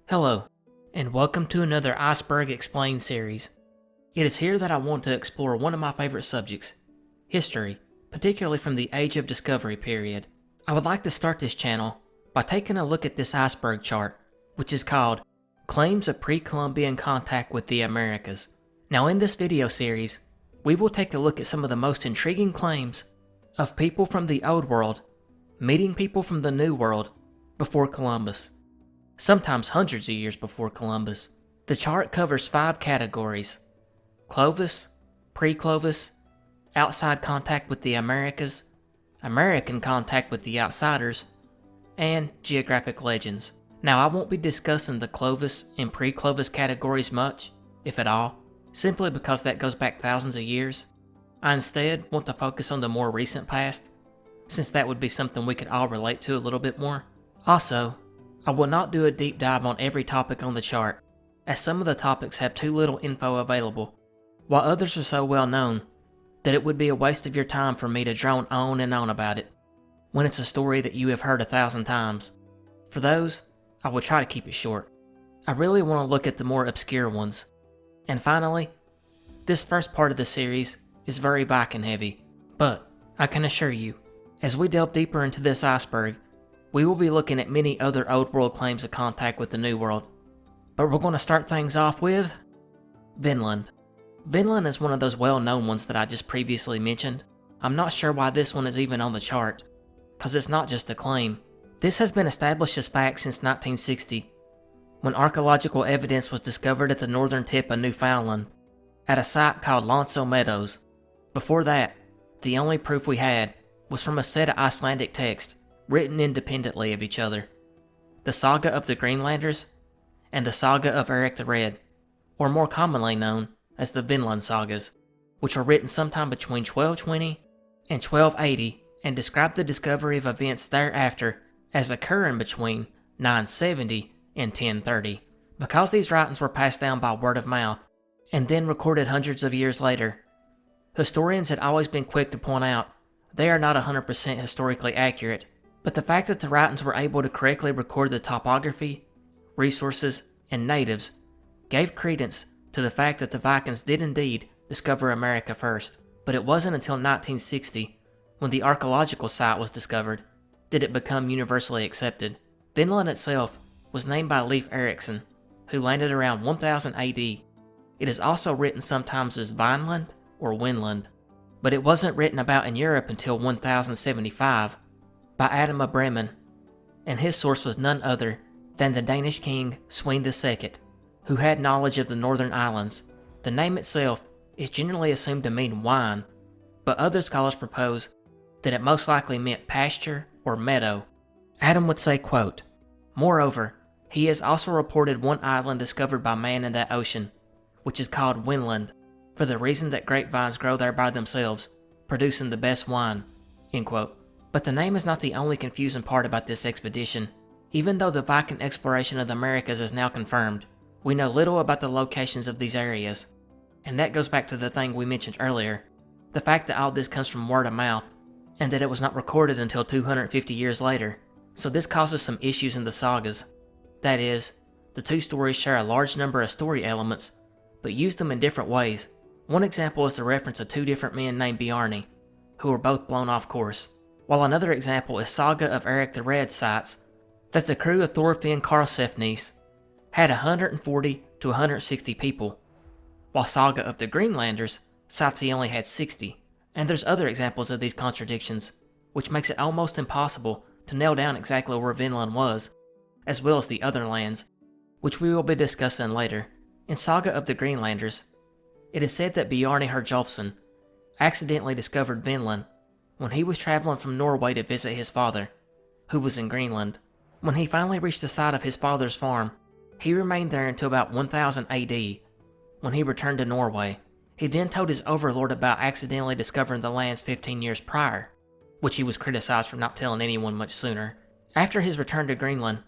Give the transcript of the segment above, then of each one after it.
Hello, and welcome to another Iceberg Explained series. It is here that I want to explore one of my favorite subjects, history, particularly from the Age of Discovery period. I would like to start this channel by taking a look at this iceberg chart, which is called Claims of Pre-Columbian Contact with the Americas. Now in this video series, we will take a look at some of the most intriguing claims of people from the Old World meeting people from the New World before Columbus. Sometimes hundreds of years before Columbus. The chart covers 5 categories: Clovis, pre-Clovis, outside contact with the Americas, American contact with the outsiders, and geographic legends. Now I won't be discussing the Clovis and pre-Clovis categories much, if at all, simply because that goes back thousands of years. I instead want to focus on the more recent past, since that would be something we could all relate to a little bit more. Also, I will not do a deep dive on every topic on the chart, as some of the topics have too little info available, while others are so well known that it would be a waste of your time for me to drone on and on about it, when it's a story that you have heard 1,000 times. For those, I will try to keep it short. I really want to look at the more obscure ones. And finally, this first part of the series is very Viking heavy, but I can assure you, as we delve deeper into this iceberg, we will be looking at many other Old World claims of contact with the New World. But we're going to start things off with Vinland. Vinland is one of those well-known ones that I just previously mentioned. I'm not sure why this one is even on the chart, because it's not just a claim. This has been established as fact since 1960, when archaeological evidence was discovered at the northern tip of Newfoundland, at a site called Meadows. Before that, the only proof we had was from a set of Icelandic texts written independently of each other. The Saga of the Greenlanders and the Saga of Eric the Red, or more commonly known as the Vinland sagas, which were written sometime between 1220 and 1280 and describe the discovery of events thereafter as occurring between 970 and 1030. Because these writings were passed down by word of mouth and then recorded hundreds of years later, historians had always been quick to point out they are not 100% historically accurate, but the fact that the writings were able to correctly record the topography, resources, and natives gave credence to the fact that the Vikings did indeed discover America first. But it wasn't until 1960, when the archaeological site was discovered, did it become universally accepted. Vinland itself was named by Leif Erikson, who landed around 1000 AD. It is also written sometimes as Vinland or Winland, but it wasn't written about in Europe until 1075 by Adam of Bremen, and his source was none other than the Danish king Svein II, who had knowledge of the northern islands. The name itself is generally assumed to mean wine, but other scholars propose that it most likely meant pasture or meadow. Adam would say, quote, "Moreover, he has also reported one island discovered by man in that ocean, which is called Winland, for the reason that grapevines grow there by themselves, producing the best wine." End quote. But the name is not the only confusing part about this expedition. Even though the Viking exploration of the Americas is now confirmed, we know little about the locations of these areas. And that goes back to the thing we mentioned earlier, the fact that all this comes from word of mouth, and that it was not recorded until 250 years later. So this causes some issues in the sagas. That is, the two stories share a large number of story elements, but use them in different ways. One example is the reference of 2 different men named Bjarni, who were both blown off course, while another example is Saga of Eric the Red cites that the crew of Thorfinn Karlsefnis had 140 to 160 people, while Saga of the Greenlanders cites he only had 60, and there's other examples of these contradictions, which makes it almost impossible to nail down exactly where Vinland was, as well as the other lands, which we will be discussing later. In Saga of the Greenlanders, it is said that Bjarni Herjolfsson accidentally discovered Vinland when he was traveling from Norway to visit his father, who was in Greenland. When he finally reached the site of his father's farm, he remained there until about 1000 AD, when he returned to Norway. He then told his overlord about accidentally discovering the lands 15 years prior, which he was criticized for not telling anyone much sooner. After his return to Greenland,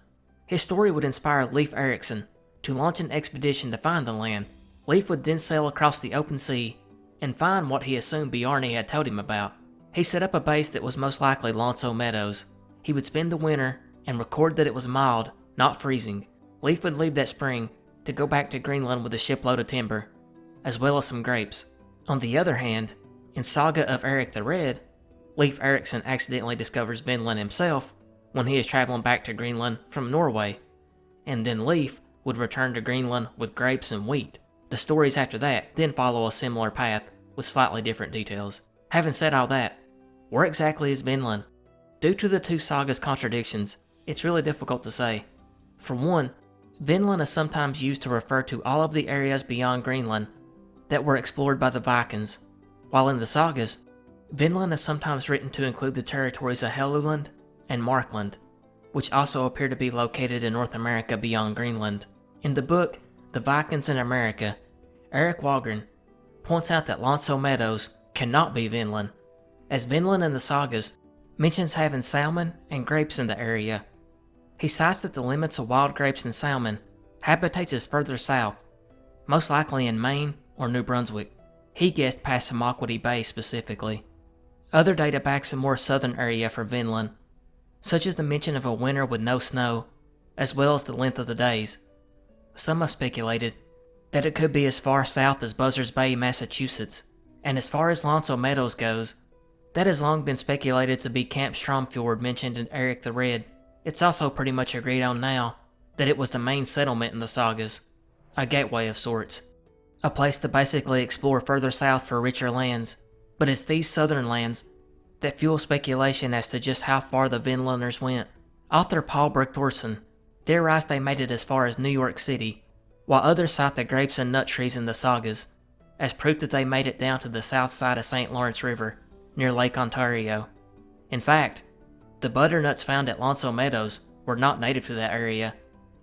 his story would inspire Leif Erikson to launch an expedition to find the land. Leif would then sail across the open sea and find what he assumed Bjarni had told him about. He set up a base that was most likely Meadows. He would spend the winter and record that it was mild, not freezing, Leif would leave that spring to go back to Greenland with a shipload of timber, as well as some grapes. On the other hand, in Saga of Eric the Red, Leif Erikson accidentally discovers Vinland himself when he is traveling back to Greenland from Norway, and then Leif would return to Greenland with grapes and wheat. The stories after that then follow a similar path with slightly different details. Having said all that, where exactly is Vinland? Due to the two sagas' contradictions, it's really difficult to say. For one, Vinland is sometimes used to refer to all of the areas beyond Greenland that were explored by the Vikings, while in the sagas, Vinland is sometimes written to include the territories of Helluland and Markland, which also appear to be located in North America beyond Greenland. In the book, The Vikings in America, Eric Wagren points out that Lonso Meadows cannot be Vinland, as Vinland in the sagas mentions having salmon and grapes in the area. He cites that the limits of wild grapes and salmon habitats is further south, most likely in Maine or New Brunswick. He guessed past Samaquoddy Bay specifically. Other data backs a more southern area for Vinland, such as the mention of a winter with no snow, as well as the length of the days. Some have speculated that it could be as far south as Buzzards Bay, Massachusetts, and as far as Lonso Meadows goes, that has long been speculated to be Camp Stromfjord mentioned in Eric the Red. It's also pretty much agreed on now that it was the main settlement in the sagas, a gateway of sorts, a place to basically explore further south for richer lands, but it's these southern lands that fuel speculation as to just how far the Vinlanders went. Author Paul Berg-Thorsen theorized they made it as far as New York City, while others cite the grapes and nut trees in the sagas as proof that they made it down to the south side of St. Lawrence River, near Lake Ontario. In fact, the butternuts found at Lonso Meadows were not native to that area,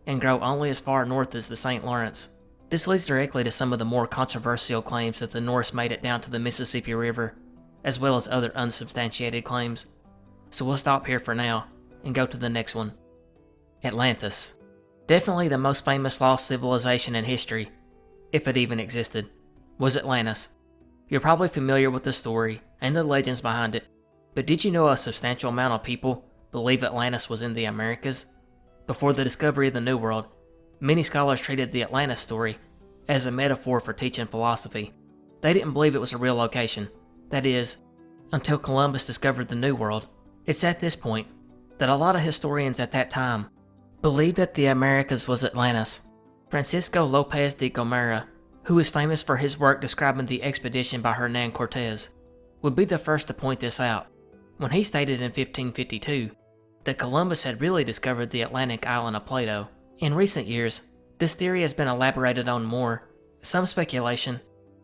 and grow only as far north as the St. Lawrence. This leads directly to some of the more controversial claims that the Norse made it down to the Mississippi River, as well as other unsubstantiated claims. So we'll stop here for now, and go to the next one. Atlantis. Definitely the most famous lost civilization in history, if it even existed, was Atlantis. You're probably familiar with the story and the legends behind it, but did you know a substantial amount of people believe Atlantis was in the Americas? Before the discovery of the New World, many scholars treated the Atlantis story as a metaphor for teaching philosophy. They didn't believe it was a real location, that is, until Columbus discovered the New World. It's at this point that a lot of historians at that time believed that the Americas was Atlantis. Francisco Lopez de Gomera, who is famous for his work describing the expedition by Hernan Cortez, would be the first to point this out, when he stated in 1552 that Columbus had really discovered the Atlantic island of Plato. In recent years, this theory has been elaborated on more. Some speculation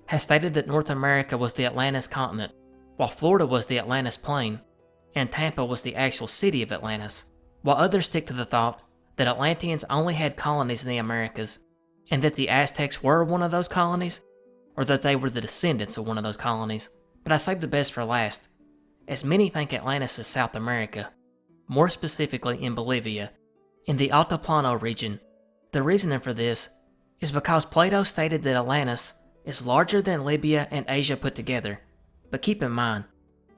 has stated that North America was the Atlantis continent, while Florida was the Atlantis plain, and Tampa was the actual city of Atlantis, while others stick to the thought that Atlanteans only had colonies in the Americas, and that the Aztecs were one of those colonies, or that they were the descendants of one of those colonies. But I saved the best for last, as many think Atlantis is South America, more specifically in Bolivia, in the Altiplano region. The reasoning for this is because Plato stated that Atlantis is larger than Libya and Asia put together. But keep in mind,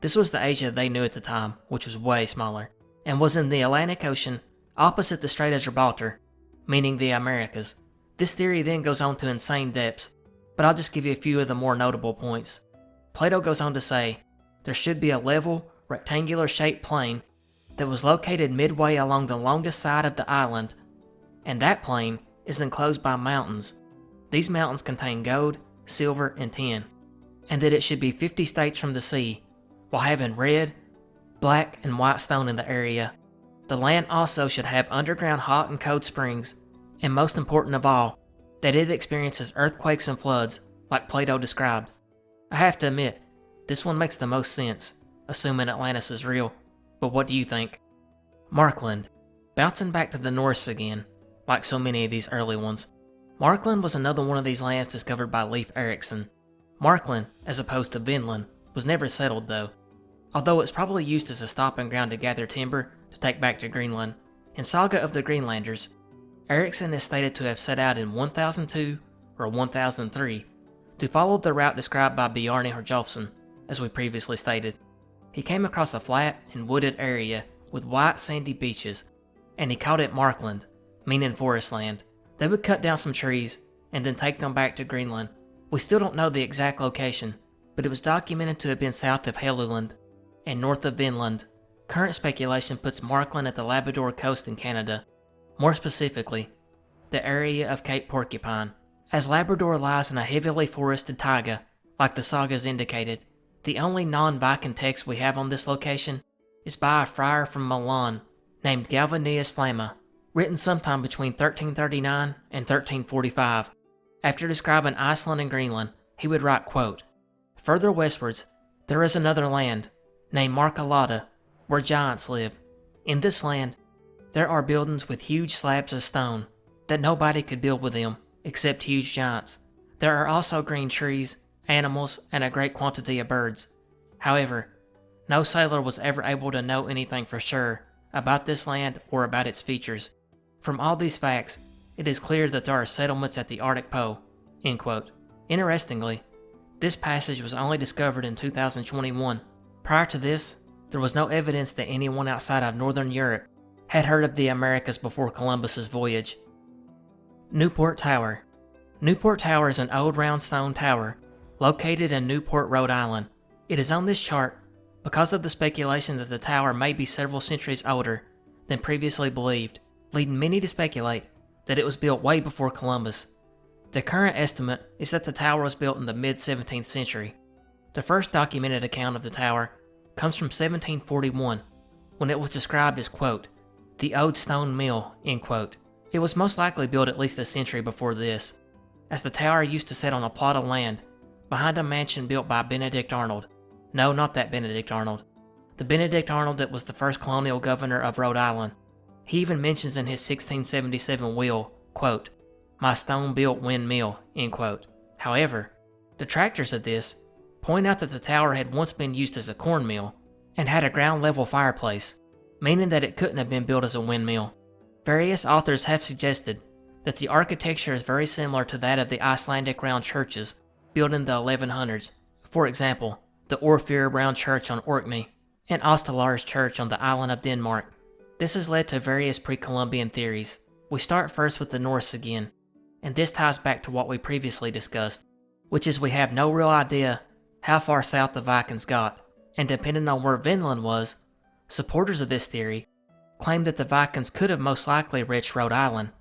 this was the Asia they knew at the time, which was way smaller, and was in the Atlantic Ocean opposite the Strait of Gibraltar, meaning the Americas. This theory then goes on to insane depths, but I'll just give you a few of the more notable points. Plato goes on to say, there should be a level, rectangular-shaped plain that was located midway along the longest side of the island, and that plain is enclosed by mountains. These mountains contain gold, silver, and tin, and that it should be 50 states from the sea, while having red, black, and white stone in the area. The land also should have underground hot and cold springs, and most important of all, that it experiences earthquakes and floods, like Plato described. I have to admit, this one makes the most sense, assuming Atlantis is real. But what do you think? Markland. Bouncing back to the Norse again, like so many of these early ones. Markland was another one of these lands discovered by Leif Erikson. Markland, as opposed to Vinland, was never settled though, although it's probably used as a stopping ground to gather timber to take back to Greenland. In Saga of the Greenlanders, Erikson is stated to have set out in 1002 or 1003 to follow the route described by Bjarne Herjolfsson, as we previously stated. He came across a flat and wooded area with white sandy beaches, and he called it Markland, meaning forest land. They would cut down some trees and then take them back to Greenland. We still don't know the exact location, but it was documented to have been south of Helluland and north of Vinland. Current speculation puts Markland at the Labrador coast in Canada, more specifically, the area of Cape Porcupine. As Labrador lies in a heavily forested taiga, like the sagas indicated, the only non-Viking text we have on this location is by a friar from Milan named Galvanius Flamma, written sometime between 1339 and 1345. After describing Iceland and Greenland, he would write, quote, "Further westwards, there is another land, named Markalada, where giants live. In this land, there are buildings with huge slabs of stone, that nobody could build with them, except huge giants. There are also green trees, animals, and a great quantity of birds. However, no sailor was ever able to know anything for sure about this land or about its features. From all these facts, it is clear that there are settlements at the Arctic Pole." End quote. Interestingly, this passage was only discovered in 2021. Prior to this, there was no evidence that anyone outside of Northern Europe had heard of the Americas before Columbus's voyage. Newport Tower. Newport Tower is an old round stone tower located in Newport, Rhode Island. It is on this chart because of the speculation that the tower may be several centuries older than previously believed, leading many to speculate that it was built way before Columbus. The current estimate is that the tower was built in the mid-17th century. The first documented account of the tower comes from 1741, when it was described as, quote, "the old stone mill," end quote. It was most likely built at least a century before this, as the tower used to sit on a plot of land behind a mansion built by Benedict Arnold. No, not that Benedict Arnold. The Benedict Arnold that was the first colonial governor of Rhode Island. He even mentions in his 1677 will, quote, "my stone-built windmill," end quote. However, detractors of this point out that the tower had once been used as a corn mill and had a ground-level fireplace, meaning that it couldn't have been built as a windmill. Various authors have suggested that the architecture is very similar to that of the Icelandic round churches built in the 1100s, for example, the Orfyr round church on Orkney and Ostalar's church on the island of Denmark. This has led to various pre-Columbian theories. We start first with the Norse again, and this ties back to what we previously discussed, which is we have no real idea how far south the Vikings got, and depending on where Vinland was, supporters of this theory claim that the Vikings could have most likely reached Rhode Island.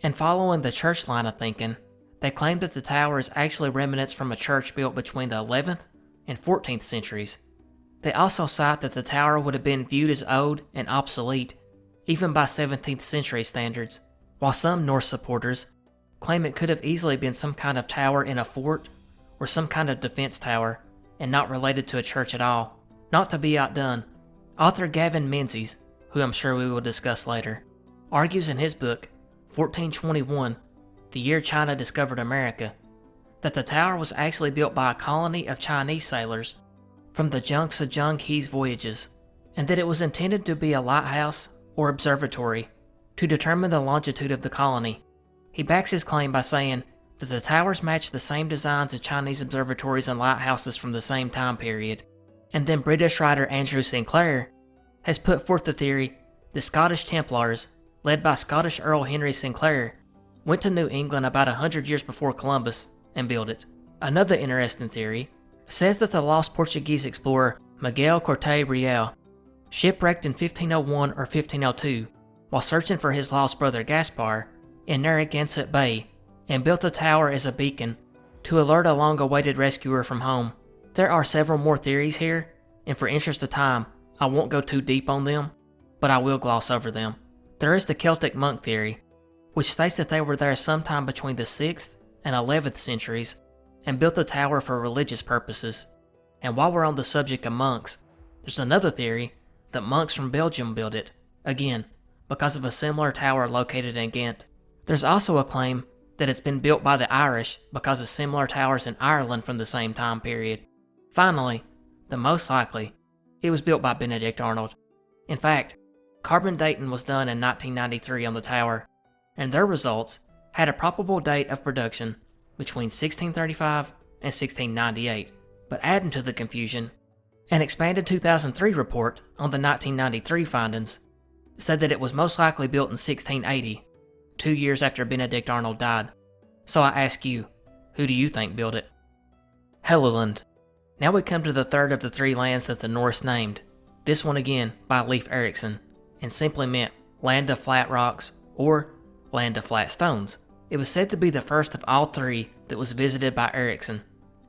And following the church line of thinking, they claim that the tower is actually remnants from a church built between the 11th and 14th centuries. They also cite that the tower would have been viewed as old and obsolete, even by 17th century standards, while some Norse supporters claim it could have easily been some kind of tower in a fort or some kind of defense tower, and not related to a church at all. Not to be outdone, author Gavin Menzies, who I'm sure we will discuss later, argues in his book, 1421, The Year China Discovered America, that the tower was actually built by a colony of Chinese sailors from the Zheng He's voyages, and that it was intended to be a lighthouse or observatory to determine the longitude of the colony. He backs his claim by saying that the towers match the same designs as Chinese observatories and lighthouses from the same time period. And then British writer Andrew Sinclair has put forth the theory the Scottish Templars, led by Scottish Earl Henry Sinclair, went to New England about 100 years before Columbus and built it. Another interesting theory says that the lost Portuguese explorer Miguel Corte Real shipwrecked in 1501 or 1502 while searching for his lost brother Gaspar in Narragansett Bay, and built a tower as a beacon to alert a long-awaited rescuer from home. There are several more theories here, and for interest of time, I won't go too deep on them, but I will gloss over them. There is the Celtic monk theory, which states that they were there sometime between the 6th and 11th centuries and built the tower for religious purposes. And while we're on the subject of monks, there's another theory that monks from Belgium built it, again, because of a similar tower located in Ghent. There's also a claim that it's been built by the Irish because of similar towers in Ireland from the same time period. Finally, the most likely, it was built by Benedict Arnold. In fact, carbon dating was done in 1993 on the tower, and their results had a probable date of production between 1635 and 1698. But adding to the confusion, an expanded 2003 report on the 1993 findings said that it was most likely built in 1680. 2 years after Benedict Arnold died. So I ask you, who do you think built it? Helluland. Now we come to the third of the 3 lands that the Norse named, this one again by Leif Erikson, and simply meant land of flat rocks or land of flat stones. It was said to be the first of all 3 that was visited by Erikson,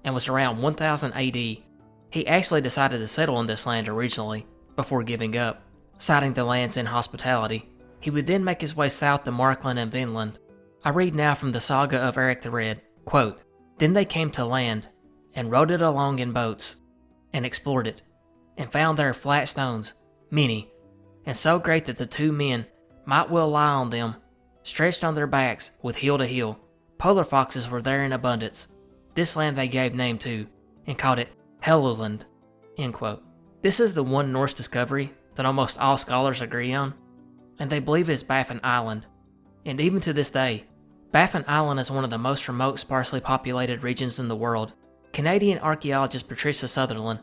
and was around 1000 AD. He actually decided to settle in this land originally, before giving up, citing the land's inhospitality. He would then make his way south to Markland and Vinland. I read now from the Saga of Eric the Red, quote, "Then they came to land, and rowed it along in boats, and explored it, and found there flat stones, many, and so great that the 2 men might well lie on them, stretched on their backs with heel to heel. Polar foxes were there in abundance. This land they gave name to, and called it Helluland." End quote. This is the one Norse discovery that almost all scholars agree on, and they believe is Baffin Island. And even to this day, Baffin Island is one of the most remote, sparsely populated regions in the world. Canadian archaeologist Patricia Sutherland,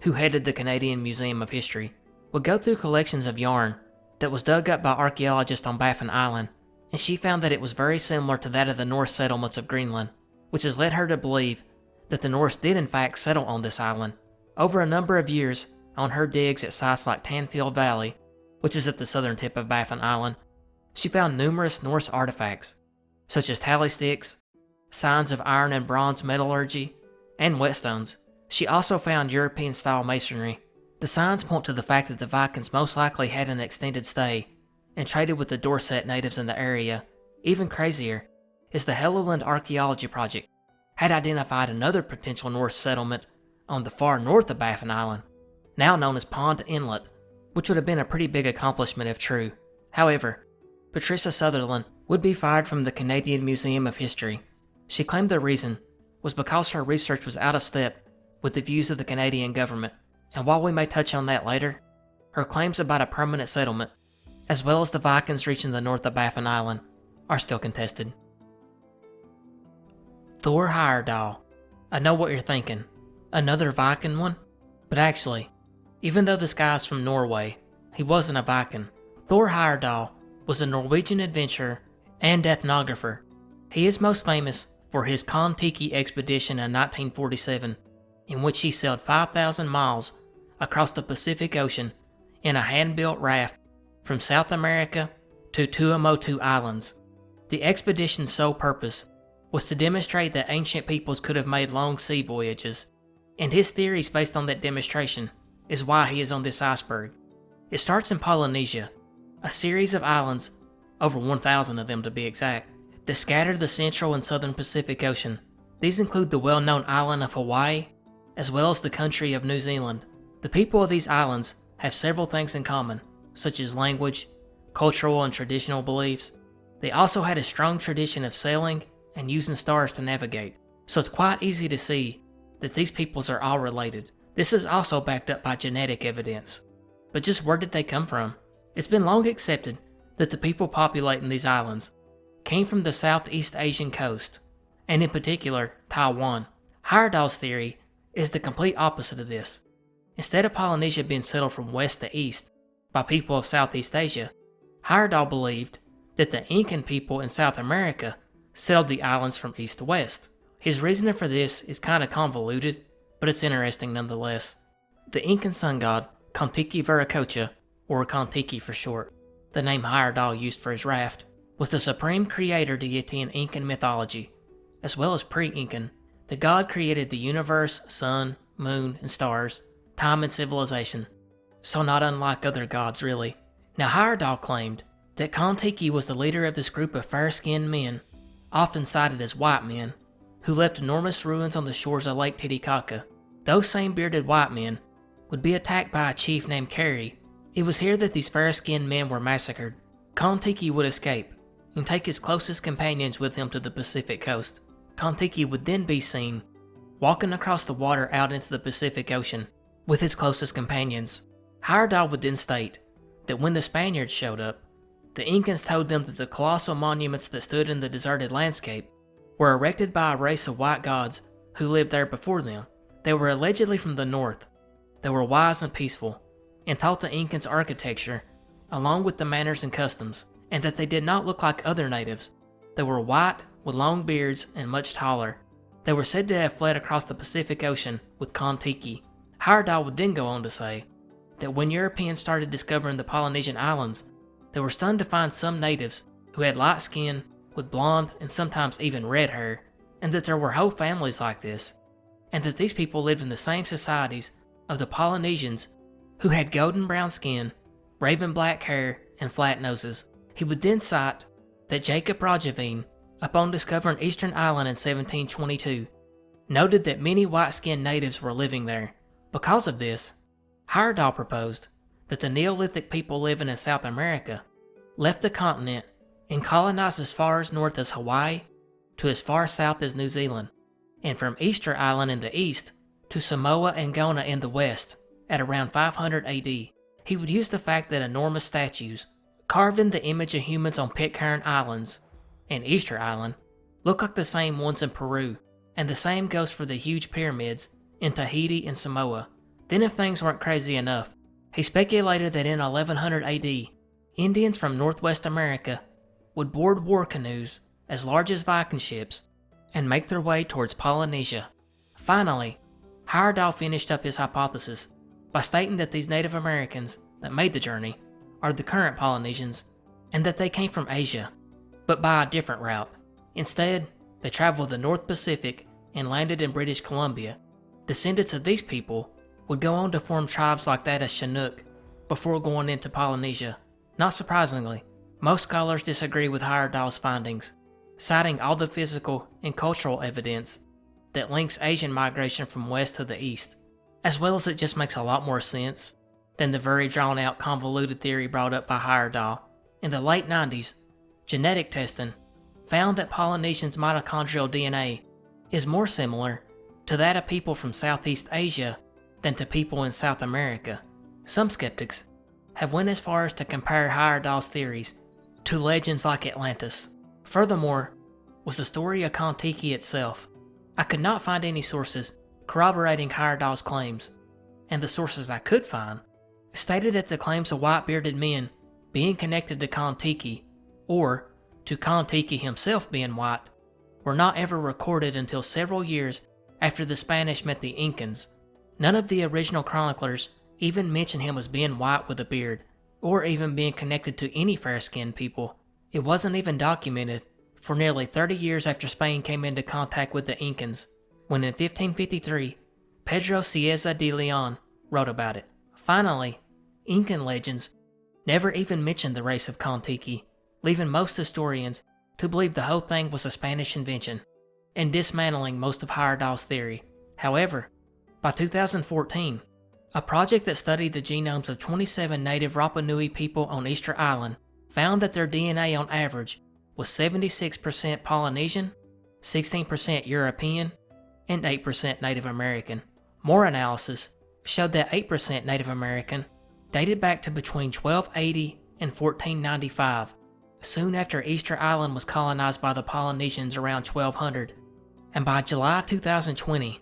who headed the Canadian Museum of History, would go through collections of yarn that was dug up by archaeologists on Baffin Island, and she found that it was very similar to that of the Norse settlements of Greenland, which has led her to believe that the Norse did in fact settle on this island. Over a number of years, on her digs at sites like Tanfield Valley, which is at the southern tip of Baffin Island, she found numerous Norse artifacts, such as tally sticks, signs of iron and bronze metallurgy, and whetstones. She also found European-style masonry. The signs point to the fact that the Vikings most likely had an extended stay and traded with the Dorset natives in the area. Even crazier is the Helluland Archaeology Project had identified another potential Norse settlement on the far north of Baffin Island, now known as Pond Inlet, which would have been a pretty big accomplishment if true. However, Patricia Sutherland would be fired from the Canadian Museum of History. She claimed the reason was because her research was out of step with the views of the Canadian government, and while we may touch on that later, her claims about a permanent settlement, as well as the Vikings reaching the north of Baffin Island, are still contested. Thor Heyerdahl. I know what you're thinking. Another Viking one? But actually, even though this guy's from Norway, he wasn't a Viking. Thor Heyerdahl was a Norwegian adventurer and ethnographer. He is most famous for his Kon-Tiki expedition in 1947, in which he sailed 5,000 miles across the Pacific Ocean in a hand-built raft from South America to Tuamotu Islands. The expedition's sole purpose was to demonstrate that ancient peoples could have made long sea voyages, and his theories based on that demonstration is why he is on this iceberg. It starts in Polynesia, a series of islands, over 1,000 of them to be exact, that scatter the central and southern Pacific Ocean. These include the well-known island of Hawaii, as well as the country of New Zealand. The people of these islands have several things in common, such as language, cultural and traditional beliefs. They also had a strong tradition of sailing and using stars to navigate, so it's quite easy to see that these peoples are all related. This is also backed up by genetic evidence. But just where did they come from? It's been long accepted that the people populating these islands came from the Southeast Asian coast, and in particular, Taiwan. Heyerdahl's theory is the complete opposite of this. Instead of Polynesia being settled from west to east by people of Southeast Asia, Heyerdahl believed that the Incan people in South America settled the islands from east to west. His reasoning for this is kind of convoluted, but it's interesting nonetheless. The Incan sun god, Kon-Tiki Viracocha, or Kon-Tiki for short, the name Heyerdahl used for his raft, was the supreme creator deity in Incan mythology, as well as pre-Incan. The god created the universe, sun, moon, and stars, time and civilization, so not unlike other gods really. Now Heyerdahl claimed that Kon-Tiki was the leader of this group of fair-skinned men, often cited as white men, who left enormous ruins on the shores of Lake Titicaca. Those same bearded white men would be attacked by a chief named Carey. It was here that these fair-skinned men were massacred. Kon-Tiki would escape and take his closest companions with him to the Pacific coast. Kon-Tiki would then be seen walking across the water out into the Pacific Ocean with his closest companions. Heyerdahl would then state that when the Spaniards showed up, the Incans told them that the colossal monuments that stood in the deserted landscape were erected by a race of white gods who lived there before them. They were allegedly from the north. They were wise and peaceful, and taught the Incans architecture, along with the manners and customs, and that they did not look like other natives. They were white, with long beards, and much taller. They were said to have fled across the Pacific Ocean with Kon-Tiki. Heyerdahl would then go on to say that when Europeans started discovering the Polynesian islands, they were stunned to find some natives who had light skin with blonde and sometimes even red hair, and that there were whole families like this, and that these people lived in the same societies of the Polynesians who had golden brown skin, raven black hair, and flat noses. He would then cite that Jacob Rogeveen, upon discovering Eastern Island in 1722, noted that many white-skinned natives were living there. Because of this, Heyerdahl proposed that the Neolithic people living in South America left the continent and colonized as far as north as Hawaii to as far south as New Zealand, and from Easter Island in the east to Samoa and Ghana in the west at around 500 AD. He would use the fact that enormous statues, carving the image of humans on Pitcairn Islands and Easter Island, look like the same ones in Peru, and the same goes for the huge pyramids in Tahiti and Samoa. Then, if things weren't crazy enough, he speculated that in 1100 AD, Indians from Northwest America would board war canoes as large as Viking ships and make their way towards Polynesia. Finally, Heyerdahl finished up his hypothesis by stating that these Native Americans that made the journey are the current Polynesians, and that they came from Asia, but by a different route. Instead, they traveled the North Pacific and landed in British Columbia. Descendants of these people would go on to form tribes like that as Chinook before going into Polynesia. Not surprisingly, most scholars disagree with Heyerdahl's findings, citing all the physical and cultural evidence that links Asian migration from west to the east, as well as it just makes a lot more sense than the very drawn-out convoluted theory brought up by Heyerdahl. In the late 90s, genetic testing found that Polynesians' mitochondrial DNA is more similar to that of people from Southeast Asia than to people in South America. Some skeptics have went as far as to compare Heyerdahl's theories to legends like Atlantis. Furthermore, was the story of Kon-Tiki itself. I could not find any sources corroborating Heyerdahl's claims, and the sources I could find stated that the claims of white-bearded men being connected to Kon-Tiki, or to Kon-Tiki himself being white, were not ever recorded until several years after the Spanish met the Incans. None of the original chroniclers even mention him as being white with a beard, or even being connected to any fair-skinned people. It wasn't even documented for nearly 30 years after Spain came into contact with the Incans, when in 1553, Pedro Cieza de Leon wrote about it. Finally, Incan legends never even mentioned the race of Kon-Tiki, leaving most historians to believe the whole thing was a Spanish invention, and dismantling most of Heyerdahl's theory. However, by 2014, a project that studied the genomes of 27 native Rapa Nui people on Easter Island found that their DNA on average was 76% Polynesian, 16% European, and 8% Native American. More analysis showed that 8% Native American dated back to between 1280 and 1495, soon after Easter Island was colonized by the Polynesians around 1200, and by July 2020,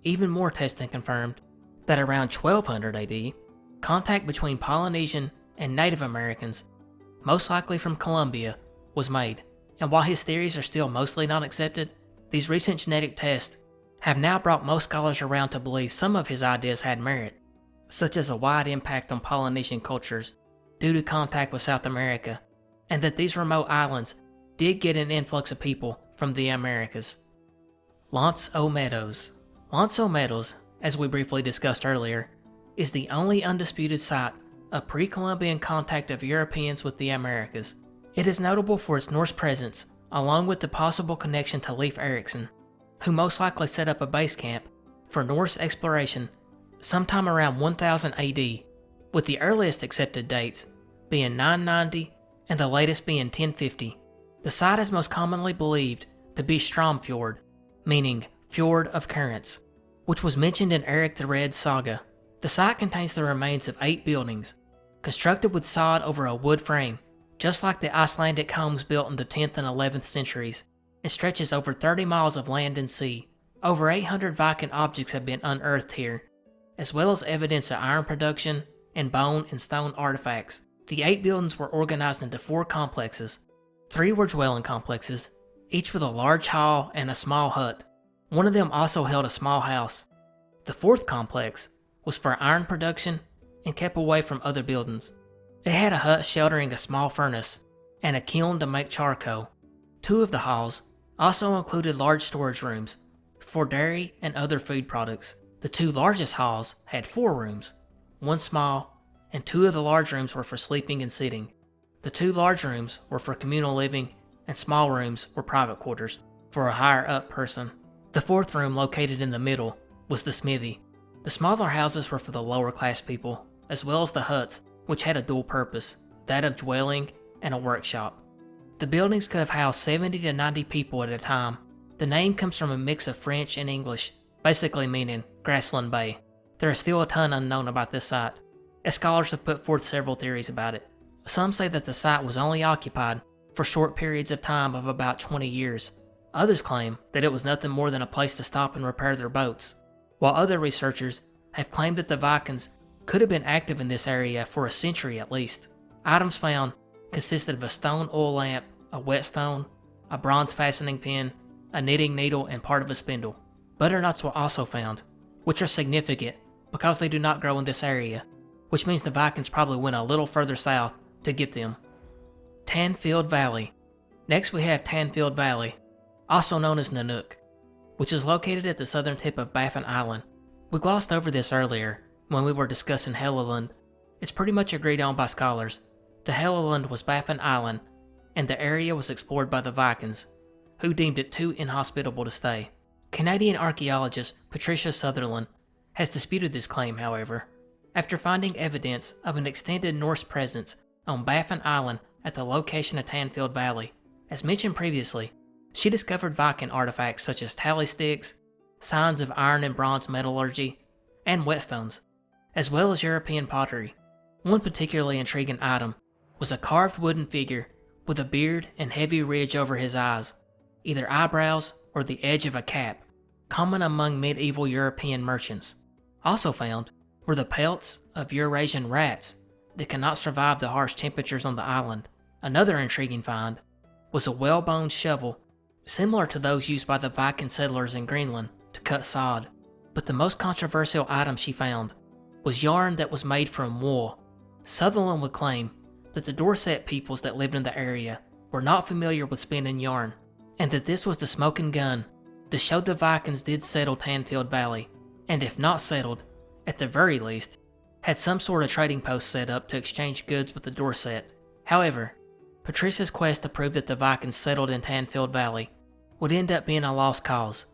even more testing confirmed that around 1200 AD, contact between Polynesian and Native Americans, most likely from Colombia, was made. And while his theories are still mostly not accepted, these recent genetic tests have now brought most scholars around to believe some of his ideas had merit, such as a wide impact on Polynesian cultures due to contact with South America, and that these remote islands did get an influx of people from the Americas. L'Anse aux Meadows. L'Anse aux Meadows, as we briefly discussed earlier, is the only undisputed site of pre-Columbian contact of Europeans with the Americas. It is notable for its Norse presence, along with the possible connection to Leif Erikson, who most likely set up a base camp for Norse exploration sometime around 1000 AD, with the earliest accepted dates being 990 and the latest being 1050. The site is most commonly believed to be Stromfjord, meaning Fjord of Currents, which was mentioned in Eric the Red's saga. The site contains the remains of 8 buildings, constructed with sod over a wood frame, just like the Icelandic homes built in the 10th and 11th centuries, and stretches over 30 miles of land and sea. Over 800 Viking objects have been unearthed here, as well as evidence of iron production and bone and stone artifacts. The 8 buildings were organized into 4 complexes. 3 were dwelling complexes, each with a large hall and a small hut. One of them also held a small house. The 4th complex was for iron production and kept away from other buildings. It had a hut sheltering a small furnace and a kiln to make charcoal. 2 of the halls also included large storage rooms for dairy and other food products. The 2 largest halls had 4 rooms, 1 small, and 2 of the large rooms were for sleeping and sitting. The 2 large rooms were for communal living, and small rooms were private quarters for a higher up person. The 4th room, located in the middle, was the smithy. The smaller houses were for the lower class people, as well as the huts, which had a dual purpose, that of dwelling and a workshop. The buildings could have housed 70 to 90 people at a time. The name comes from a mix of French and English, basically meaning Grassland Bay. There is still a ton unknown about this site, as scholars have put forth several theories about it. Some say that the site was only occupied for short periods of time of about 20 years. Others claim that it was nothing more than a place to stop and repair their boats, while other researchers have claimed that the Vikings could have been active in this area for a century at least. Items found consisted of a stone oil lamp, a whetstone, a bronze fastening pin, a knitting needle, and part of a spindle. Butternuts were also found, which are significant because they do not grow in this area, which means the Vikings probably went a little further south to get them. Tanfield Valley. Next we have Tanfield Valley, also known as Nanook, which is located at the southern tip of Baffin Island. We glossed over this earlier when we were discussing Helluland. It's pretty much agreed on by scholars. The Helluland was Baffin Island, and the area was explored by the Vikings, who deemed it too inhospitable to stay. Canadian archaeologist Patricia Sutherland has disputed this claim, however, after finding evidence of an extended Norse presence on Baffin Island at the location of Tanfield Valley. As mentioned previously, she discovered Viking artifacts such as tally sticks, signs of iron and bronze metallurgy, and whetstones, as well as European pottery. One particularly intriguing item was a carved wooden figure with a beard and heavy ridge over his eyes, either eyebrows or the edge of a cap, common among medieval European merchants. Also found were the pelts of Eurasian rats that cannot survive the harsh temperatures on the island. Another intriguing find was a whalebone shovel similar to those used by the Viking settlers in Greenland to cut sod. But the most controversial item she found was yarn that was made from wool. Sutherland would claim that the Dorset peoples that lived in the area were not familiar with spinning yarn, and that this was the smoking gun that showed the Vikings did settle Tanfield Valley, and if not settled, at the very least, had some sort of trading post set up to exchange goods with the Dorset. However, Patricia's quest to prove that the Vikings settled in Tanfield Valley would end up being a lost cause,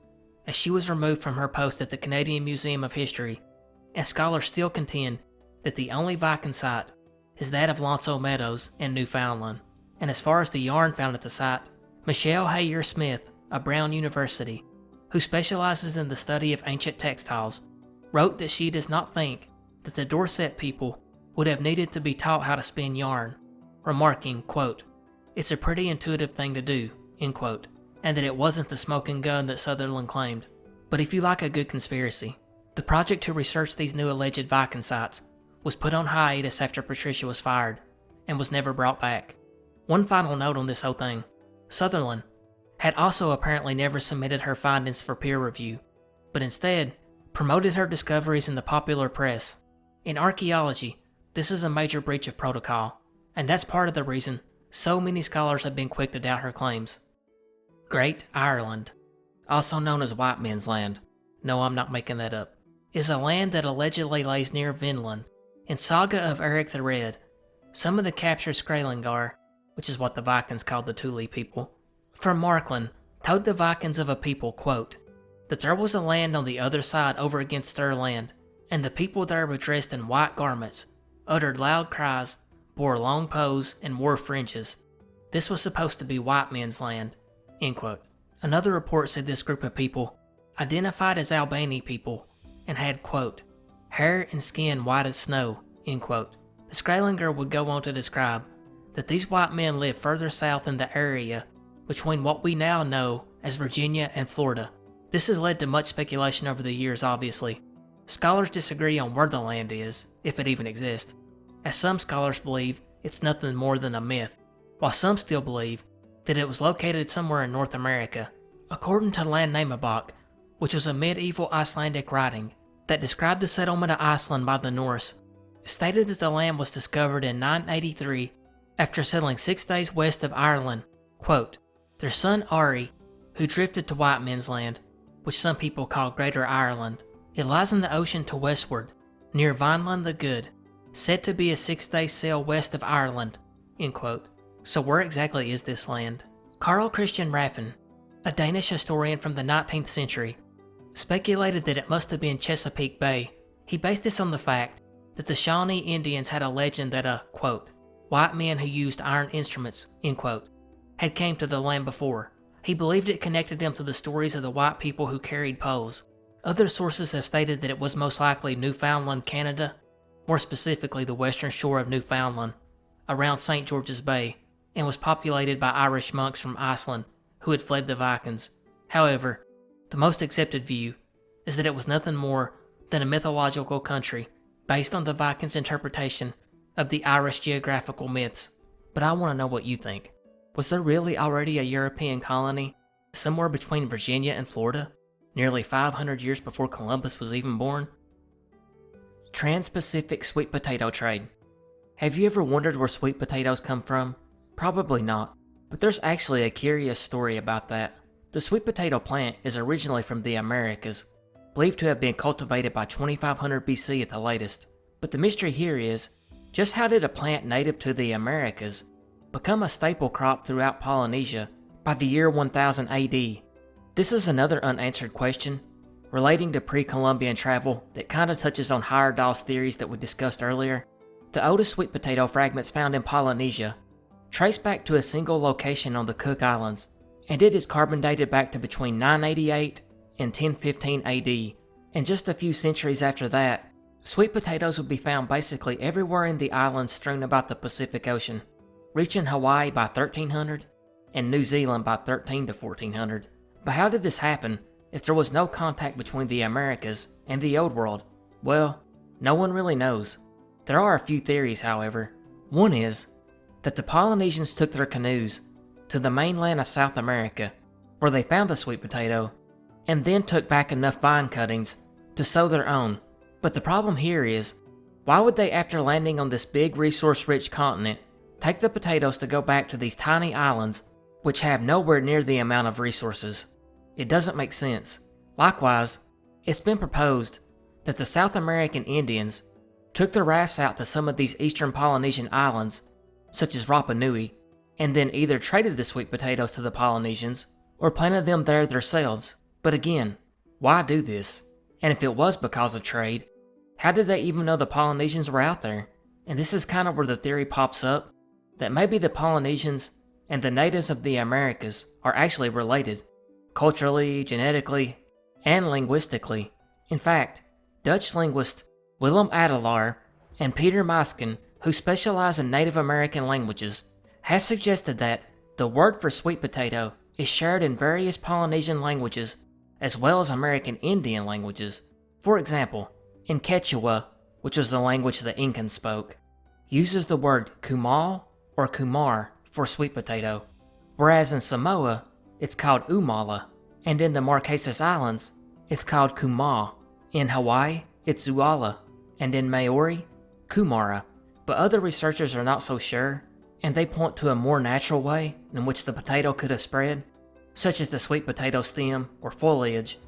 as she was removed from her post at the Canadian Museum of History, and scholars still contend that the only Viking site is that of Lonso Meadows in Newfoundland. And as far as the yarn found at the site, Michelle Hayer Smith of Brown University, who specializes in the study of ancient textiles, wrote that she does not think that the Dorset people would have needed to be taught how to spin yarn, remarking, quote, "It's a pretty intuitive thing to do," end quote, and that it wasn't the smoking gun that Sutherland claimed. But if you like a good conspiracy, the project to research these new alleged Viking sites was put on hiatus after Patricia was fired, and was never brought back. One final note on this whole thing: Sutherland had also apparently never submitted her findings for peer review, but instead promoted her discoveries in the popular press. In archaeology, this is a major breach of protocol, and that's part of the reason so many scholars have been quick to doubt her claims. Great Ireland, also known as White Men's Land, no, I'm not making that up, is a land that allegedly lays near Vinland. In Saga of Eric the Red, some of the captured Skraelingar, which is what the Vikings called the Thule people, from Markland, told the Vikings of a people, quote, that there was a land on the other side over against their land, and the people there were dressed in white garments, uttered loud cries, bore long bows, and wore fringes. This was supposed to be white men's land, end quote. Another report said this group of people identified as Albany people and had, quote, hair and skin white as snow, end quote. The Skraelingar would go on to describe that these white men lived further south in the area between what we now know as Virginia and Florida. This has led to much speculation over the years, obviously. Scholars disagree on where the land is, if it even exists, as some scholars believe it's nothing more than a myth, while some still believe that it was located somewhere in North America. According to Landnámabók, which was a medieval Icelandic writing that described the settlement of Iceland by the Norse, stated that the land was discovered in 983 after settling 6 days west of Ireland. Quote, their son Ari, who drifted to White Men's Land, which some people call Greater Ireland. It lies in the ocean to westward, near Vinland the Good, said to be a 6-day sail west of Ireland. End quote. So where exactly is this land? Carl Christian Raffin, a Danish historian from the 19th century, speculated that it must have been Chesapeake Bay. He based this on the fact that the Shawnee Indians had a legend that a, quote, white men who used iron instruments, end quote, had came to the land before. He believed it connected them to the stories of the white people who carried poles. Other sources have stated that it was most likely Newfoundland, Canada, more specifically the western shore of Newfoundland, around St. George's Bay, and was populated by Irish monks from Iceland who had fled the Vikings. However, the most accepted view is that it was nothing more than a mythological country based on the Vikings' interpretation of the Irish geographical myths. But I want to know what you think. Was there really already a European colony somewhere between Virginia and Florida, nearly 500 years before Columbus was even born? Trans-Pacific sweet potato trade. Have you ever wondered where sweet potatoes come from? Probably not, but there's actually a curious story about that. The sweet potato plant is originally from the Americas, believed to have been cultivated by 2500 BC at the latest. But the mystery here is, just how did a plant native to the Americas become a staple crop throughout Polynesia by the year 1000 AD? This is another unanswered question relating to pre-Columbian travel that kinda touches on Heyerdahl's theories that we discussed earlier. The oldest sweet potato fragments found in Polynesia trace back to a single location on the Cook Islands, and it is carbon dated back to between 988 and 1015 AD. And just a few centuries after that, sweet potatoes would be found basically everywhere in the islands strewn about the Pacific Ocean, reaching Hawaii by 1300 and New Zealand by 13 to 1400. But how did this happen if there was no contact between the Americas and the Old World? Well, no one really knows. There are a few theories, however. One is that the Polynesians took their canoes to the mainland of South America, where they found the sweet potato, and then took back enough vine cuttings to sow their own. But the problem here is, why would they, after landing on this big resource-rich continent, take the potatoes to go back to these tiny islands which have nowhere near the amount of resources? It doesn't make sense. Likewise, it's been proposed that the South American Indians took their rafts out to some of these eastern Polynesian islands, such as Rapa Nui, and then either traded the sweet potatoes to the Polynesians or planted them there themselves. But again, why do this? And if it was because of trade, how did they even know the Polynesians were out there? And this is kind of where the theory pops up that maybe the Polynesians and the natives of the Americas are actually related, culturally, genetically, and linguistically. In fact, Dutch linguist Willem Adelaar and Peter Meisken, who specialize in Native American languages, have suggested that the word for sweet potato is shared in various Polynesian languages as well as American Indian languages. For example, in Quechua, which was the language the Incans spoke, uses the word kumal or kumar for sweet potato, whereas in Samoa, it's called umala, and in the Marquesas Islands, it's called kuma. In Hawaii, it's uala, and in Maori, kumara. But other researchers are not so sure, and they point to a more natural way in which the potato could have spread, such as the sweet potato stem or foliage,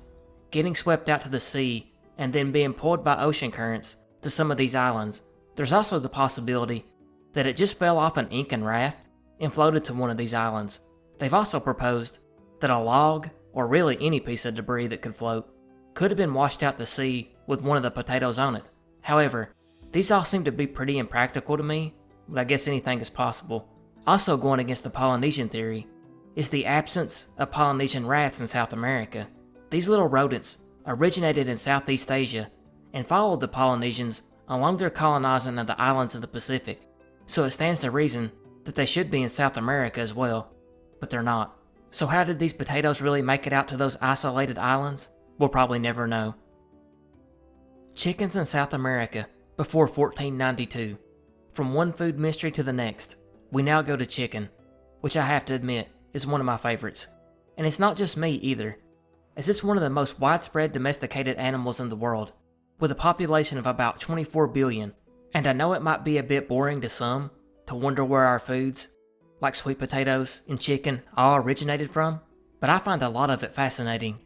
getting swept out to the sea and then being pulled by ocean currents to some of these islands. There's also the possibility that it just fell off an Incan raft and floated to one of these islands. They've also proposed that a log, or really any piece of debris that could float, could have been washed out to sea with one of the potatoes on it. However, these all seem to be pretty impractical to me, but I guess anything is possible. Also going against the Polynesian theory is the absence of Polynesian rats in South America. These little rodents originated in Southeast Asia and followed the Polynesians along their colonizing of the islands of the Pacific, so it stands to reason that they should be in South America as well, but they're not. So how did these potatoes really make it out to those isolated islands? We'll probably never know. Chickens in South America before 1492. From one food mystery to the next, we now go to chicken, which I have to admit is one of my favorites. And it's not just me either, as it's one of the most widespread domesticated animals in the world, with a population of about 24 billion. And I know it might be a bit boring to some to wonder where our foods, like sweet potatoes and chicken, all originated from, but I find a lot of it fascinating.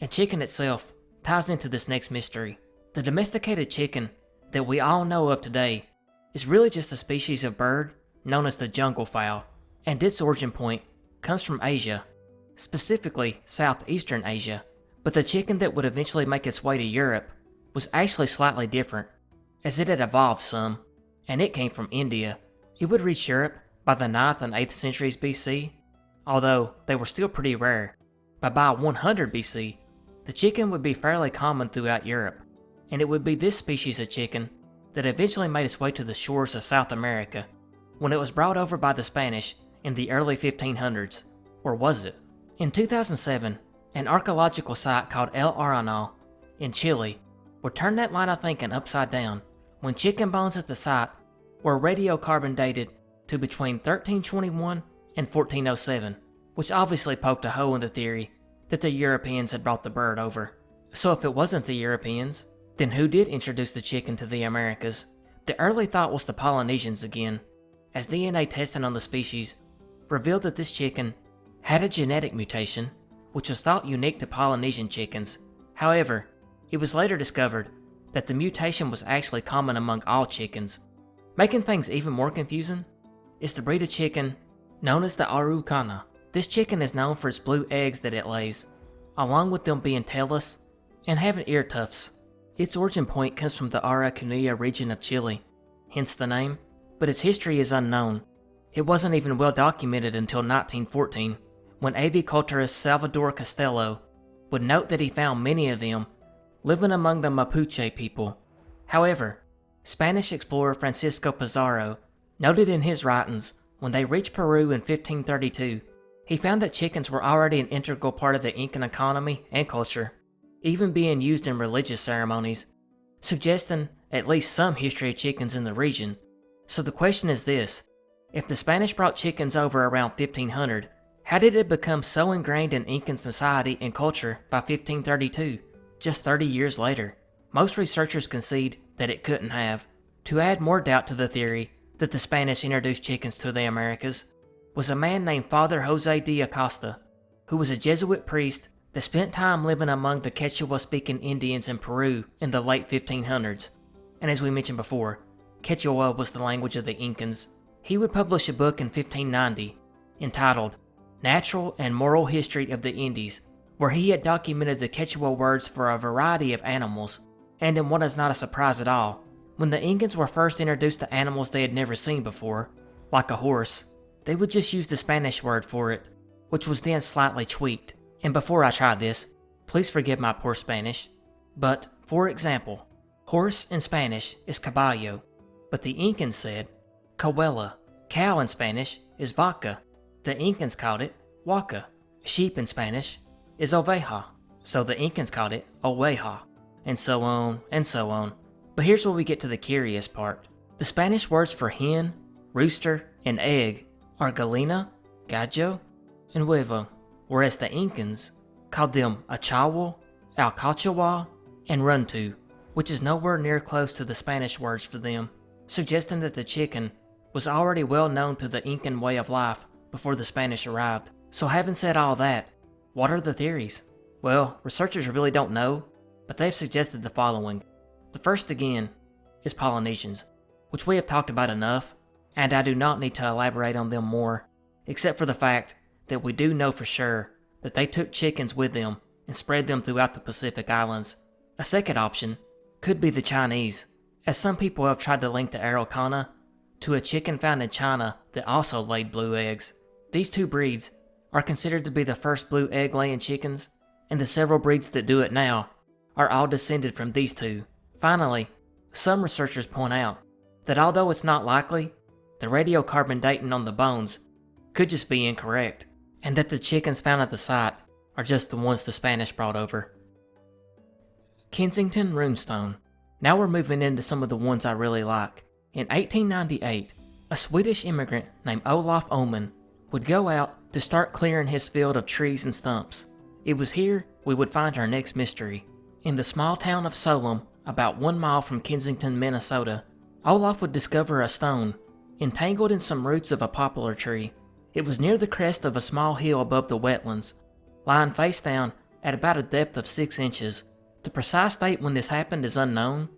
And chicken itself ties into this next mystery. The domesticated chicken that we all know of today is really just a species of bird known as the jungle fowl, and its origin point comes from Asia, specifically Southeastern Asia. But the chicken that would eventually make its way to Europe was actually slightly different, as it had evolved some, and it came from India. It would reach Europe by the 9th and 8th centuries BC, although they were still pretty rare. But by 100 BC, the chicken would be fairly common throughout Europe, and it would be this species of chicken that eventually made its way to the shores of South America when it was brought over by the Spanish in the early 1500s, or was it? In 2007, an archaeological site called El Arenal in Chile would turn that line of thinking upside down when chicken bones at the site were radiocarbon dated to between 1321 and 1407, which obviously poked a hole in the theory that the Europeans had brought the bird over. So if it wasn't the Europeans, then who did introduce the chicken to the Americas? The early thought was the Polynesians again, as DNA testing on the species revealed that this chicken had a genetic mutation which was thought unique to Polynesian chickens. However, it was later discovered that the mutation was actually common among all chickens. Making things even more confusing is the breed of chicken known as the Araucana. This chicken is known for its blue eggs that it lays, along with them being tailless and having ear tufts. Its origin point comes from the Araucanía region of Chile, hence the name, but its history is unknown. It wasn't even well documented until 1914, when aviculturist Salvador Castello would note that he found many of them living among the Mapuche people. However, Spanish explorer Francisco Pizarro noted in his writings when they reached Peru in 1532, he found that chickens were already an integral part of the Incan economy and culture, even being used in religious ceremonies, suggesting at least some history of chickens in the region. So the question is this: if the Spanish brought chickens over around 1500, how did it become so ingrained in Incan society and culture by 1532, just 30 years later? Most researchers concede that it couldn't have. To add more doubt to the theory that the Spanish introduced chickens to the Americas was a man named Father Jose de Acosta, who was a Jesuit priest that spent time living among the Quechua-speaking Indians in Peru in the late 1500s. And as we mentioned before, Quechua was the language of the Incans. He would publish a book in 1590 entitled Natural and Moral History of the Indies, where he had documented the Quechua words for a variety of animals. And in what is not a surprise at all, when the Incans were first introduced to animals they had never seen before, like a horse, they would just use the Spanish word for it, which was then slightly tweaked. And before I try this, please forgive my poor Spanish. But, for example, horse in Spanish is caballo, but the Incans said cahuela. Cow in Spanish is vaca. The Incans called it huaca. Sheep in Spanish is oveja, so the Incans called it oveja, and so on and so on. But here's where we get to the curious part. The Spanish words for hen, rooster, and egg are gallina, gallo, and huevo, whereas the Incans called them achahual, alcachahual, and runtu, which is nowhere near close to the Spanish words for them, suggesting that the chicken was already well known to the Incan way of life before the Spanish arrived. So having said all that, what are the theories? Well, researchers really don't know, but they've suggested the following. The first again is Polynesians, which we have talked about enough, and I do not need to elaborate on them more, except for the fact that we do know for sure that they took chickens with them and spread them throughout the Pacific Islands. A second option could be the Chinese, as some people have tried to link the Araucana to a chicken found in China that also laid blue eggs. These two breeds are considered to be the first blue egg-laying chickens, and the several breeds that do it now are all descended from these two. Finally, some researchers point out that although it's not likely, the radiocarbon dating on the bones could just be incorrect, and that the chickens found at the site are just the ones the Spanish brought over. Kensington Runestone. Now we're moving into some of the ones I really like. In 1898, a Swedish immigrant named Olaf Oman would go out to start clearing his field of trees and stumps. It was here we would find our next mystery. In the small town of Solom, about 1 mile from Kensington, Minnesota, Olaf would discover a stone entangled in some roots of a poplar tree. It was near the crest of a small hill above the wetlands, lying face down at about a depth of 6 inches. The precise date when this happened is unknown,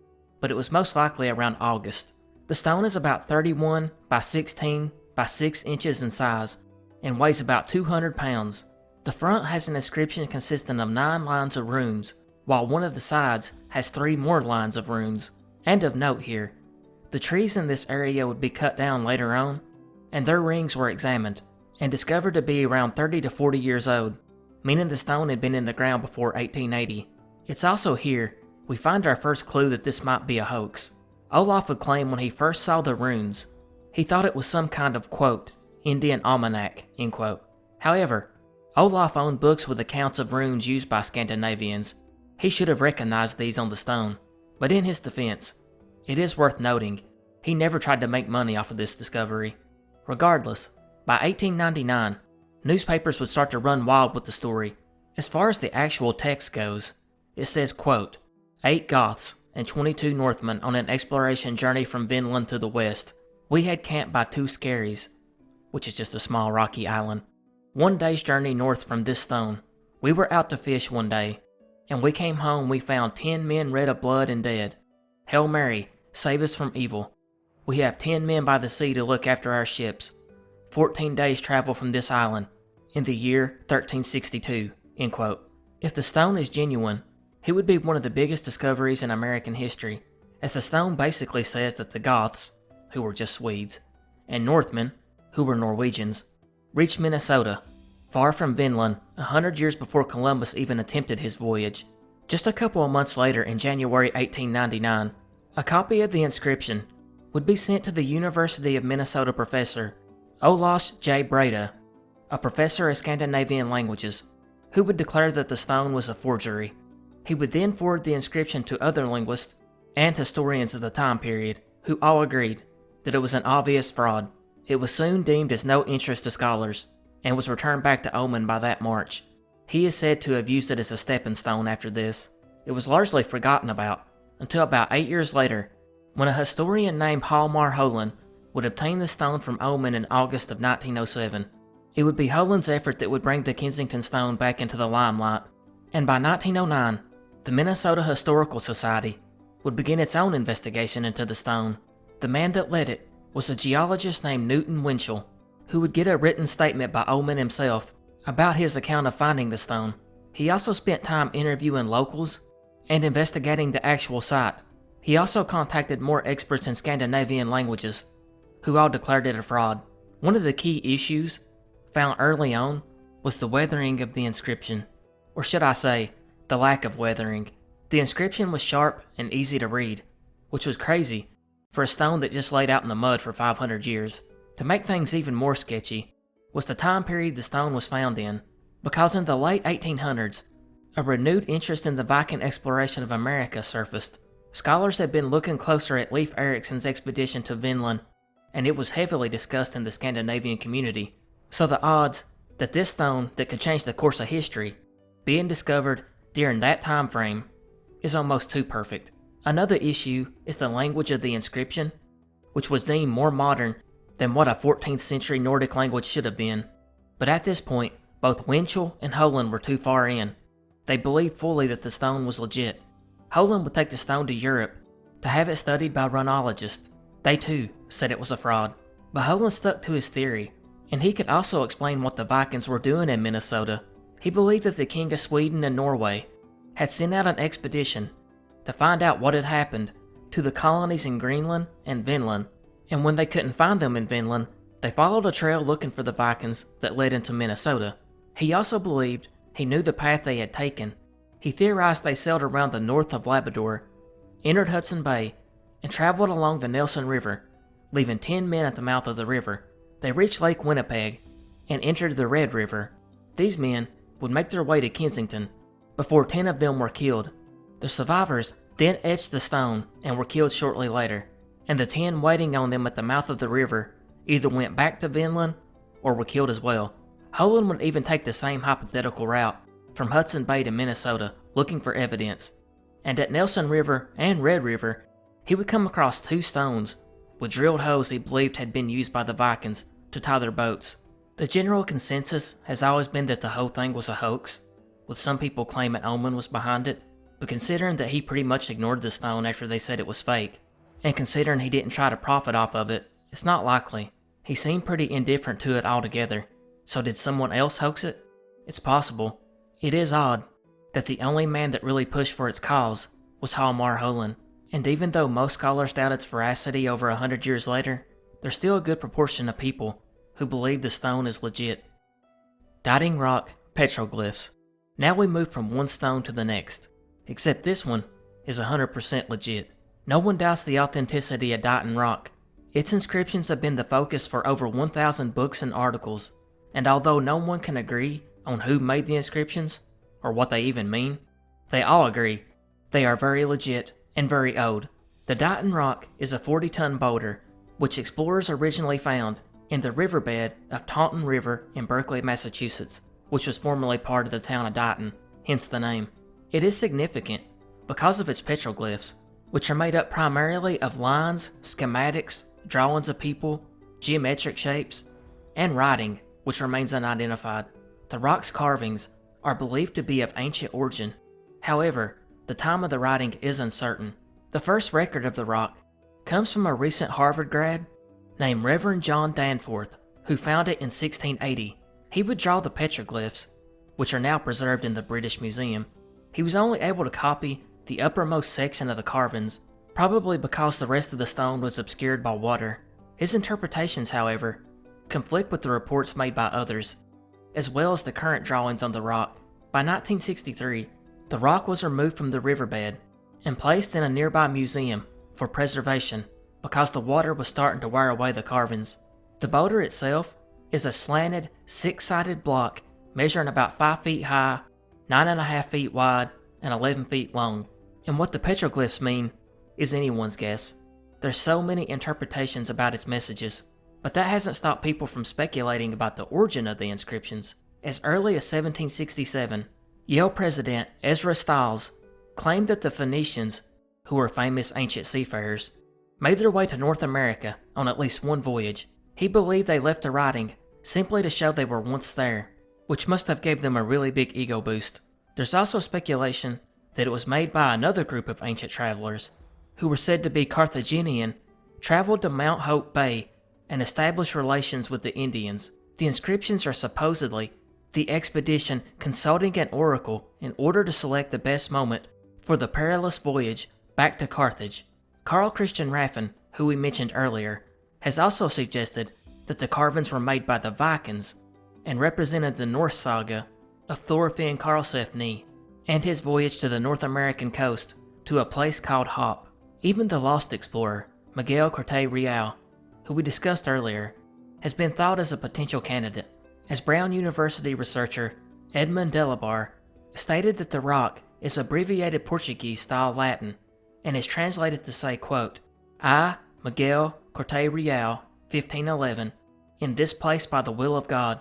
but it was most likely around August. The stone is about 31 by 16 by 6 inches in size and weighs about 200 pounds. The front has an inscription consisting of 9 lines of runes, while one of the sides has 3 more lines of runes. And of note here, the trees in this area would be cut down later on, and their rings were examined and discovered to be around 30 to 40 years old, meaning the stone had been in the ground before 1880. It's also here we find our first clue that this might be a hoax. Olaf would claim when he first saw the runes, he thought it was some kind of, quote, Indian almanac, end quote. However, Olaf owned books with accounts of runes used by Scandinavians. He should have recognized these on the stone, but in his defense, it is worth noting, he never tried to make money off of this discovery. Regardless, by 1899, newspapers would start to run wild with the story. As far as the actual text goes, it says, quote, 8 Goths and 22 Northmen on an exploration journey from Vinland to the west. We had camped by 2 skerries, which is just a small rocky island. 1 day's journey north from this stone. We were out to fish one day, and we came home. We found 10 men red of blood and dead. Hail Mary, save us from evil. We have 10 men by the sea to look after our ships. 14 days travel from this island, in the year 1362, end quote. If the stone is genuine, it would be one of the biggest discoveries in American history, as the stone basically says that the Goths, who were just Swedes, and Northmen, who were Norwegians, reached Minnesota, far from Vinland, 100 years before Columbus even attempted his voyage. Just a couple of months later, in January 1899, a copy of the inscription would be sent to the University of Minnesota professor Olaus J. Breda, a professor of Scandinavian languages, who would declare that the stone was a forgery. He would then forward the inscription to other linguists and historians of the time period, who all agreed that it was an obvious fraud. It was soon deemed as no interest to scholars, and was returned back to Oman by that March. He is said to have used it as a stepping stone after this. It was largely forgotten about, until about 8 years later, when a historian named Hjalmar Holland would obtain the stone from Oman in August of 1907. It would be Holland's effort that would bring the Kensington stone back into the limelight, and by 1909, the Minnesota Historical Society would begin its own investigation into the stone. The man that led it was a geologist named Newton Winchell, who would get a written statement by Oman himself about his account of finding the stone. He also spent time interviewing locals and investigating the actual site. He also contacted more experts in Scandinavian languages, who all declared it a fraud. One of the key issues found early on was the weathering of the inscription, or should I say, the lack of weathering. The inscription was sharp and easy to read, which was crazy for a stone that just laid out in the mud for 500 years. To make things even more sketchy was the time period the stone was found in, because in the late 1800s, a renewed interest in the Viking exploration of America surfaced. Scholars had been looking closer at Leif Erikson's expedition to Vinland, and it was heavily discussed in the Scandinavian community. So the odds that this stone that could change the course of history being discovered during that time frame is almost too perfect. Another issue is the language of the inscription, which was deemed more modern than what a 14th century Nordic language should have been. But at this point, both Winchell and Holland were too far in. They believed fully that the stone was legit. Holland would take the stone to Europe to have it studied by rhinologists. They too said it was a fraud. But Holland stuck to his theory, and he could also explain what the Vikings were doing in Minnesota. He believed that the King of Sweden and Norway had sent out an expedition to find out what had happened to the colonies in Greenland and Vinland, and when they couldn't find them in Vinland, they followed a trail looking for the Vikings that led into Minnesota. He also believed he knew the path they had taken. He theorized they sailed around the north of Labrador, entered Hudson Bay, and traveled along the Nelson River, leaving 10 men at the mouth of the river. They reached Lake Winnipeg and entered the Red River. These men would make their way to Kensington before 10 of them were killed. The survivors then etched the stone and were killed shortly later. and the 10 waiting on them at the mouth of the river either went back to Vinland or were killed as well. Helluland would even take the same hypothetical route from Hudson Bay to Minnesota looking for evidence, and at Nelson River and Red River, he would come across 2 stones with drilled holes he believed had been used by the Vikings to tie their boats. The general consensus has always been that the whole thing was a hoax, with some people claiming Omen was behind it, but considering that he pretty much ignored the stone after they said it was fake, and considering he didn't try to profit off of it, it's not likely. He seemed pretty indifferent to it altogether. So did someone else hoax it? It's possible. It is odd that the only man that really pushed for its cause was Hjalmar Holen, and even though most scholars doubt its veracity over 100 years later, there's still a good proportion of people who believe the stone is legit. Dighton Rock Petroglyphs. Now we move from one stone to the next, except this one is 100% legit. No one doubts the authenticity of Dighton Rock. Its inscriptions have been the focus for over 1,000 books and articles, and although no one can agree on who made the inscriptions, or what they even mean, they all agree they are very legit and very old. The Dighton Rock is a 40-ton boulder, which explorers originally found in the riverbed of Taunton River in Berkeley, Massachusetts, which was formerly part of the town of Dighton, hence the name. It is significant because of its petroglyphs, which are made up primarily of lines, schematics, drawings of people, geometric shapes, and writing, which remains unidentified. The rock's carvings are believed to be of ancient origin. However, the time of the writing is uncertain. The first record of the rock comes from a recent Harvard grad named Reverend John Danforth, who found it in 1680. He would draw the petroglyphs, which are now preserved in the British Museum. He was only able to copy the uppermost section of the carvings, probably because the rest of the stone was obscured by water. His interpretations, however, conflict with the reports made by others, as well as the current drawings on the rock. By 1963, the rock was removed from the riverbed and placed in a nearby museum for preservation because the water was starting to wear away the carvings. The boulder itself is a slanted, 6-sided block measuring about 5 feet high, 9.5 feet wide, and 11 feet long. And what the petroglyphs mean is anyone's guess. There's so many interpretations about its messages, but that hasn't stopped people from speculating about the origin of the inscriptions. As early as 1767, Yale president Ezra Stiles claimed that the Phoenicians, who were famous ancient seafarers, made their way to North America on at least one voyage. He believed they left the writing simply to show they were once there, which must have gave them a really big ego boost. There's also speculation that it was made by another group of ancient travelers, who were said to be Carthaginian, traveled to Mount Hope Bay and established relations with the Indians. The inscriptions are supposedly the expedition consulting an oracle in order to select the best moment for the perilous voyage back to Carthage. Carl Christian Raffin, who we mentioned earlier, has also suggested that the carvings were made by the Vikings and represented the Norse saga of Thorfinn Karlsefni and his voyage to the North American coast to a place called Hop. Even the lost explorer, Miguel Corte Real, who we discussed earlier, has been thought as a potential candidate, as Brown University researcher Edmund Delabar stated that the rock is abbreviated Portuguese-style Latin and is translated to say, quote, I, Miguel Corte Real, 1511, in this place by the will of God,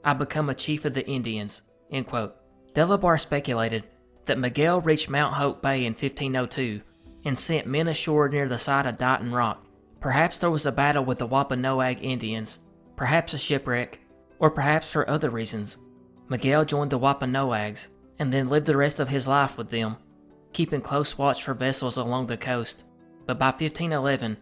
I become a chief of the Indians, end quote. Delabar speculated that Miguel reached Mount Hope Bay in 1502 and sent men ashore near the site of Dighton Rock. Perhaps there was a battle with the Wampanoag Indians, perhaps a shipwreck, or perhaps for other reasons. Miguel joined the Wampanoags and then lived the rest of his life with them, keeping close watch for vessels along the coast. But by 1511,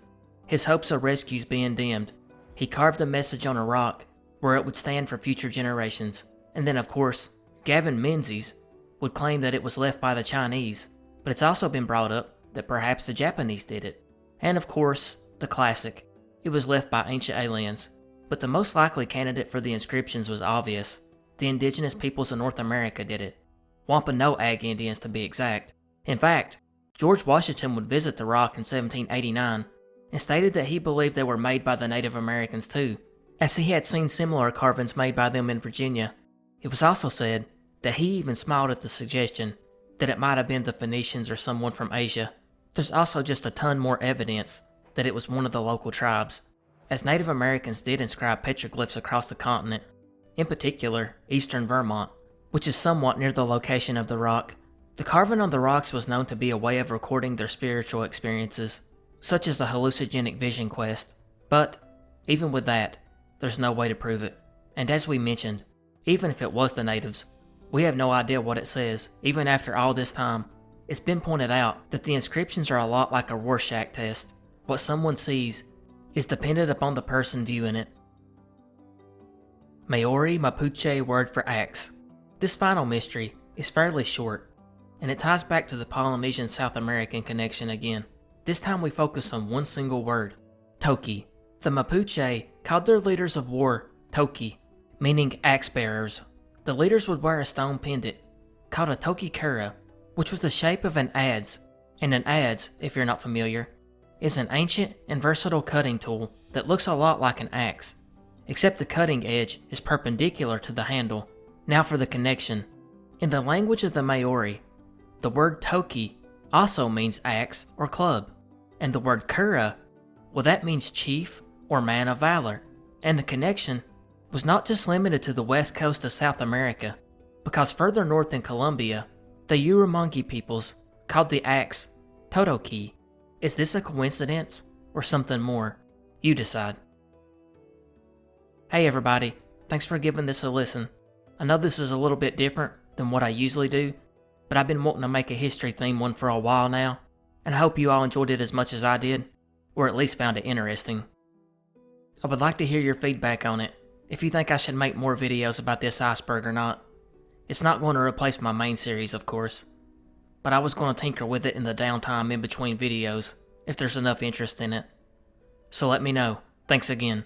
his hopes of rescues being dimmed, he carved a message on a rock where it would stand for future generations. And then, of course, Gavin Menzies would claim that it was left by the Chinese, but it's also been brought up that perhaps the Japanese did it. And of course, the classic, it was left by ancient aliens. But the most likely candidate for the inscriptions was obvious. The indigenous peoples of North America did it. Wampanoag Indians to be exact. In fact, George Washington would visit the rock in 1789 and stated that he believed they were made by the Native Americans too, as he had seen similar carvings made by them in Virginia. It was also said that he even smiled at the suggestion that it might have been the Phoenicians or someone from Asia. There's also just a ton more evidence that it was one of the local tribes, as Native Americans did inscribe petroglyphs across the continent, in particular eastern Vermont, which is somewhat near the location of the rock. The carving on the rocks was known to be a way of recording their spiritual experiences, such as a hallucinogenic vision quest, but even with that, there's no way to prove it. And as we mentioned, even if it was the natives, we have no idea what it says, even after all this time. It's been pointed out that the inscriptions are a lot like a Rorschach test. What someone sees is dependent upon the person viewing it. Maori-Mapuche Word for axe. This final mystery is fairly short, and it ties back to the Polynesian South American connection again. This time we focus on one single word, toki. The Mapuche called their leaders of war toki, meaning axe bearers. The leaders would wear a stone pendant called a toki kura, which was the shape of an adze, and an adze, if you're not familiar, is an ancient and versatile cutting tool that looks a lot like an axe, except the cutting edge is perpendicular to the handle. Now for the connection. In the language of the Maori, the word toki also means axe or club, and the word kura, well, that means chief or man of valor, and the connection was not just limited to the west coast of South America, because further north in Colombia, the Urumongi peoples called the axe totoki. Is this a coincidence or something more? You decide. Hey everybody, thanks for giving this a listen. I know this is a little bit different than what I usually do, but I've been wanting to make a history themed one for a while now, and I hope you all enjoyed it as much as I did, or at least found it interesting. I would like to hear your feedback on it, if you think I should make more videos about this iceberg or not. It's not going to replace my main series, of course, but I was going to tinker with it in the downtime in between videos, if there's enough interest in it. So let me know. Thanks again.